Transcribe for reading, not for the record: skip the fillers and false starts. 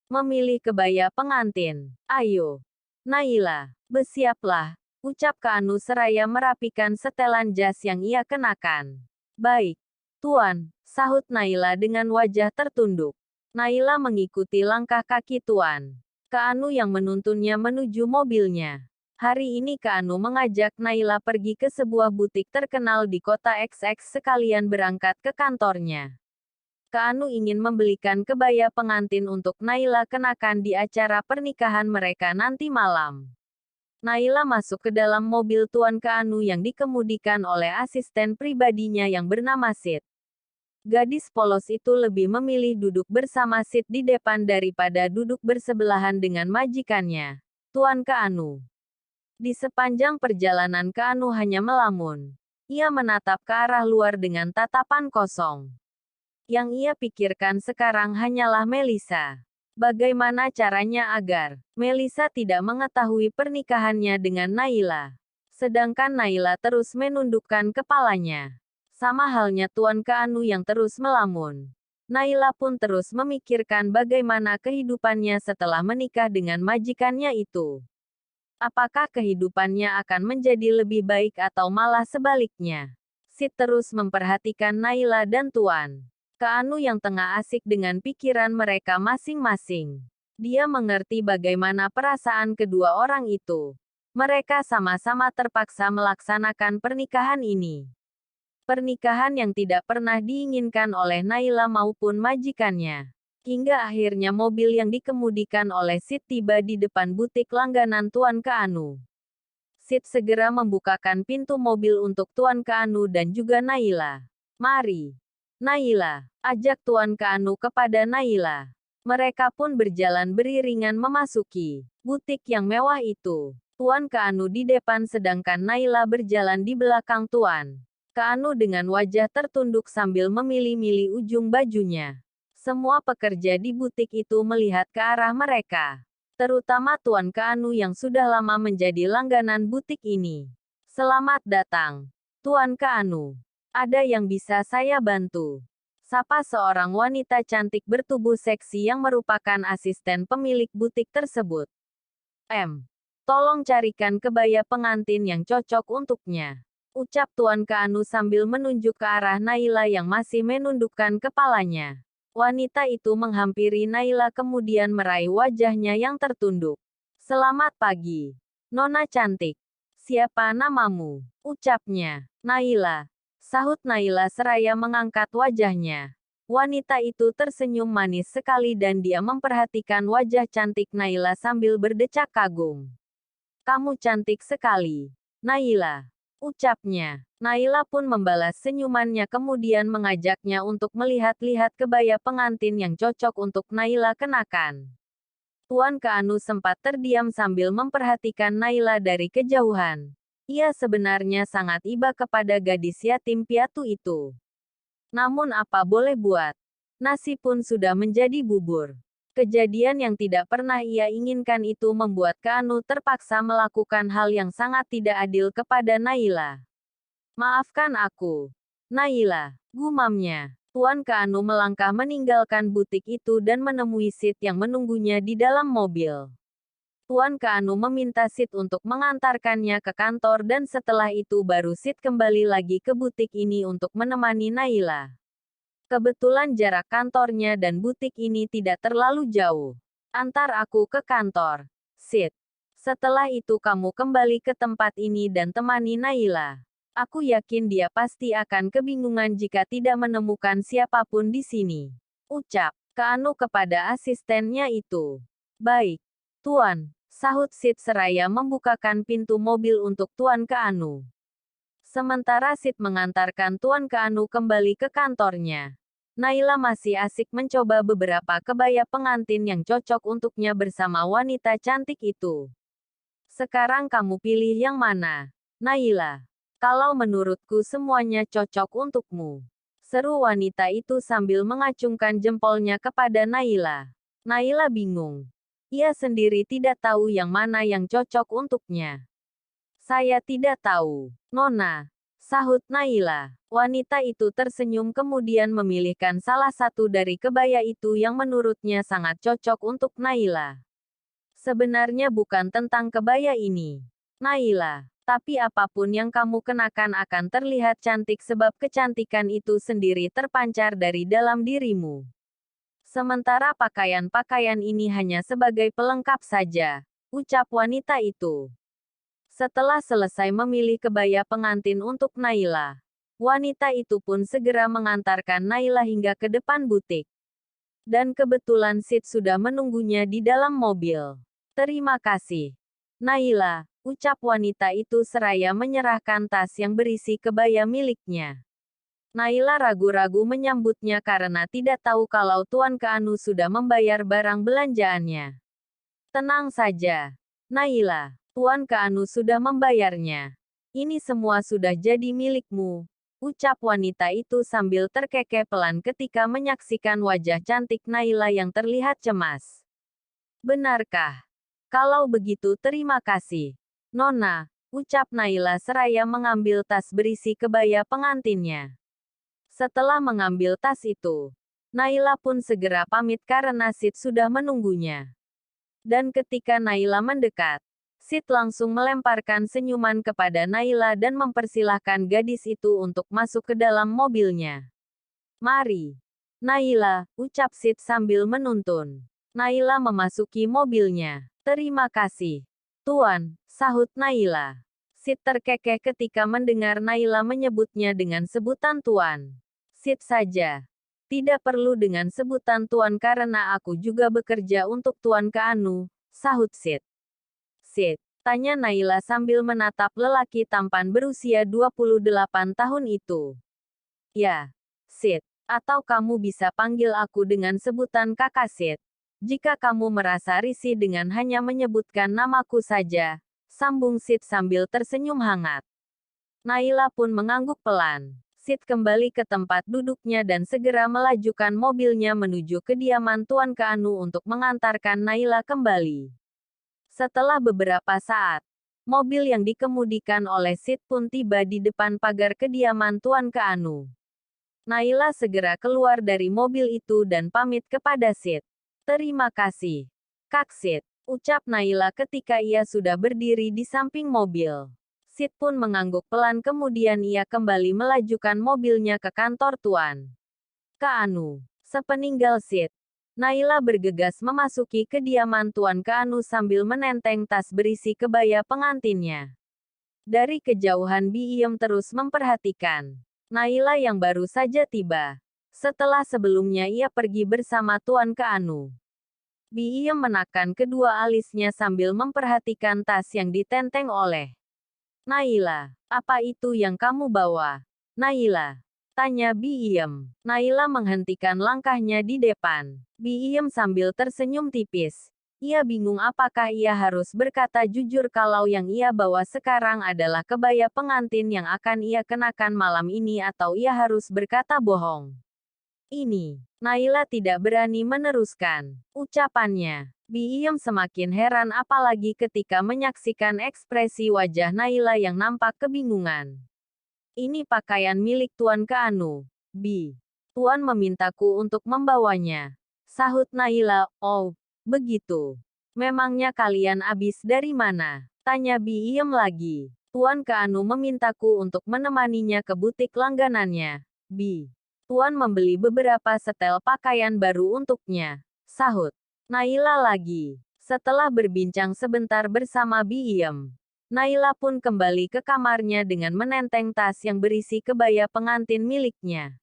memilih kebaya pengantin. Ayo, Naila, bersiaplah, ucap Kak seraya merapikan setelan jas yang ia kenakan. Baik, Tuan, sahut Naila dengan wajah tertunduk. Naila mengikuti langkah kaki Tuan Kak yang menuntunnya menuju mobilnya. Hari ini Kak mengajak Naila pergi ke sebuah butik terkenal di kota XX sekalian berangkat ke kantornya. Kak ingin membelikan kebaya pengantin untuk Naila kenakan di acara pernikahan mereka nanti malam. Naila masuk ke dalam mobil Tuan Kak yang dikemudikan oleh asisten pribadinya yang bernama Sid. Gadis polos itu lebih memilih duduk bersama Sid di depan daripada duduk bersebelahan dengan majikannya, Tuan Kak. Di sepanjang perjalanan Kak hanya melamun. Ia menatap ke arah luar dengan tatapan kosong. Yang ia pikirkan sekarang hanyalah Melissa. Bagaimana caranya agar Melissa tidak mengetahui pernikahannya dengan Naila. Sedangkan Naila terus menundukkan kepalanya. Sama halnya Tuan Kak yang terus melamun. Naila pun terus memikirkan bagaimana kehidupannya setelah menikah dengan majikannya itu. Apakah kehidupannya akan menjadi lebih baik atau malah sebaliknya? Sid terus memperhatikan Naila dan Tuan Kak yang tengah asik dengan pikiran mereka masing-masing. Dia mengerti bagaimana perasaan kedua orang itu. Mereka sama-sama terpaksa melaksanakan pernikahan ini. Pernikahan yang tidak pernah diinginkan oleh Naila maupun majikannya. Hingga akhirnya mobil yang dikemudikan oleh Sid tiba di depan butik langganan Tuan Kak. Sid segera membukakan pintu mobil untuk Tuan Kak dan juga Naila. Mari, Naila, ajak Tuan Kak kepada Naila. Mereka pun berjalan beriringan memasuki butik yang mewah itu. Tuan Kak di depan sedangkan Naila berjalan di belakang Tuan Kak dengan wajah tertunduk sambil memilih-milih ujung bajunya. Semua pekerja di butik itu melihat ke arah mereka. Terutama Tuan Kak yang sudah lama menjadi langganan butik ini. Selamat datang, Tuan Kak. Ada yang bisa saya bantu? Sapa seorang wanita cantik bertubuh seksi yang merupakan asisten pemilik butik tersebut. Tolong carikan kebaya pengantin yang cocok untuknya. Ucap Tuan Kak sambil menunjuk ke arah Naila yang masih menundukkan kepalanya. Wanita itu menghampiri Naila kemudian meraih wajahnya yang tertunduk. Selamat pagi, Nona cantik. Siapa namamu? Ucapnya. Naila. Sahut Naila seraya mengangkat wajahnya. Wanita itu tersenyum manis sekali dan dia memperhatikan wajah cantik Naila sambil berdecak kagum. Kamu cantik sekali, Naila. Ucapnya. Naila pun membalas senyumannya kemudian mengajaknya untuk melihat-lihat kebaya pengantin yang cocok untuk Naila kenakan. Tuan Kak sempat terdiam sambil memperhatikan Naila dari kejauhan. Ia sebenarnya sangat iba kepada gadis yatim piatu itu. Namun apa boleh buat? Nasi pun sudah menjadi bubur. Kejadian yang tidak pernah ia inginkan itu membuat Kak terpaksa melakukan hal yang sangat tidak adil kepada Naila. Maafkan aku, Naila, gumamnya. Tuan Kak melangkah meninggalkan butik itu dan menemui Sid yang menunggunya di dalam mobil. Tuan Kak meminta Sid untuk mengantarkannya ke kantor dan setelah itu baru Sid kembali lagi ke butik ini untuk menemani Naila. Kebetulan jarak kantornya dan butik ini tidak terlalu jauh. Antar aku ke kantor, Sid. Setelah itu kamu kembali ke tempat ini dan temani Naila. Aku yakin dia pasti akan kebingungan jika tidak menemukan siapapun di sini. Ucap Kak kepada asistennya itu. Baik, Tuan. Sahut Sid seraya membukakan pintu mobil untuk Tuan Kak. Sementara Sid mengantarkan Tuan Kak kembali ke kantornya. Naila masih asik mencoba beberapa kebaya pengantin yang cocok untuknya bersama wanita cantik itu. Sekarang kamu pilih yang mana, Naila? Kalau menurutku semuanya cocok untukmu. Seru wanita itu sambil mengacungkan jempolnya kepada Naila. Naila bingung. Ia sendiri tidak tahu yang mana yang cocok untuknya. Saya tidak tahu, Nona. sahut Naila. Wanita itu tersenyum kemudian memilihkan salah satu dari kebaya itu yang menurutnya sangat cocok untuk Naila. Sebenarnya bukan tentang kebaya ini, Naila. Tapi apapun yang kamu kenakan akan terlihat cantik sebab kecantikan itu sendiri terpancar dari dalam dirimu. Sementara pakaian-pakaian ini hanya sebagai pelengkap saja, ucap wanita itu. Setelah selesai memilih kebaya pengantin untuk Naila, wanita itu pun segera mengantarkan Naila hingga ke depan butik. Dan kebetulan Sid sudah menunggunya di dalam mobil. Terima kasih, Naila, ucap wanita itu seraya menyerahkan tas yang berisi kebaya miliknya. Naila ragu-ragu menyambutnya karena tidak tahu kalau Tuan Keanu sudah membayar barang belanjaannya. Tenang saja, Naila. Tuan Keanu sudah membayarnya. Ini semua sudah jadi milikmu, ucap wanita itu sambil terkekeh pelan ketika menyaksikan wajah cantik Naila yang terlihat cemas. Benarkah? Kalau begitu terima kasih, Nona, ucap Naila seraya mengambil tas berisi kebaya pengantinnya. Setelah mengambil tas itu, Naila pun segera pamit karena Sid sudah menunggunya. Dan ketika Naila mendekat, Sid langsung melemparkan senyuman kepada Naila dan mempersilahkan gadis itu untuk masuk ke dalam mobilnya. Mari, Naila, ucap Sid sambil menuntun. Naila memasuki mobilnya. Terima kasih, Tuan, sahut Naila. Sid terkekeh ketika mendengar Naila menyebutnya dengan sebutan Tuan. Sid saja. Tidak perlu dengan sebutan Tuan karena aku juga bekerja untuk Tuan Keanu, sahut Sid. Sid, tanya Naila sambil menatap lelaki tampan berusia 28 tahun itu. Ya, Sid, atau kamu bisa panggil aku dengan sebutan kakak Sid. Jika kamu merasa risih dengan hanya menyebutkan namaku saja, sambung Sid sambil tersenyum hangat. Naila pun mengangguk pelan. Sid kembali ke tempat duduknya dan segera melajukan mobilnya menuju kediaman Tuan Keanu untuk mengantarkan Naila kembali. Setelah beberapa saat, mobil yang dikemudikan oleh Sid pun tiba di depan pagar kediaman Tuan Keanu. Naila segera keluar dari mobil itu dan pamit kepada Sid. Terima kasih, Kak Sid, ucap Naila ketika ia sudah berdiri di samping mobil. Sid pun mengangguk pelan kemudian ia kembali melajukan mobilnya ke kantor Tuan Keanu. Sepeninggal Sid, Naila bergegas memasuki kediaman Tuan Keanu sambil menenteng tas berisi kebaya pengantinnya. Dari kejauhan Biem terus memperhatikan Naila yang baru saja tiba. Setelah sebelumnya ia pergi bersama Tuan Keanu. Biem menakan kedua alisnya sambil memperhatikan tas yang ditenteng oleh Naila. Apa itu yang kamu bawa, Naila? Tanya Biem. Naila menghentikan langkahnya di depan Biem sambil tersenyum tipis. Ia bingung apakah ia harus berkata jujur kalau yang ia bawa sekarang adalah kebaya pengantin yang akan ia kenakan malam ini atau ia harus berkata bohong. Ini, Naila tidak berani meneruskan ucapannya. Biem semakin heran apalagi ketika menyaksikan ekspresi wajah Naila yang nampak kebingungan. Ini pakaian milik Tuan Keanu, Bi. Tuan memintaku untuk membawanya. Sahut Naila, oh, begitu. Memangnya kalian habis dari mana? Tanya Biem lagi. Tuan Keanu memintaku untuk menemaninya ke butik langganannya, Bi. Tuan membeli beberapa setel pakaian baru untuknya. Sahut Naila lagi. Setelah berbincang sebentar bersama Biem, Naila pun kembali ke kamarnya dengan menenteng tas yang berisi kebaya pengantin miliknya.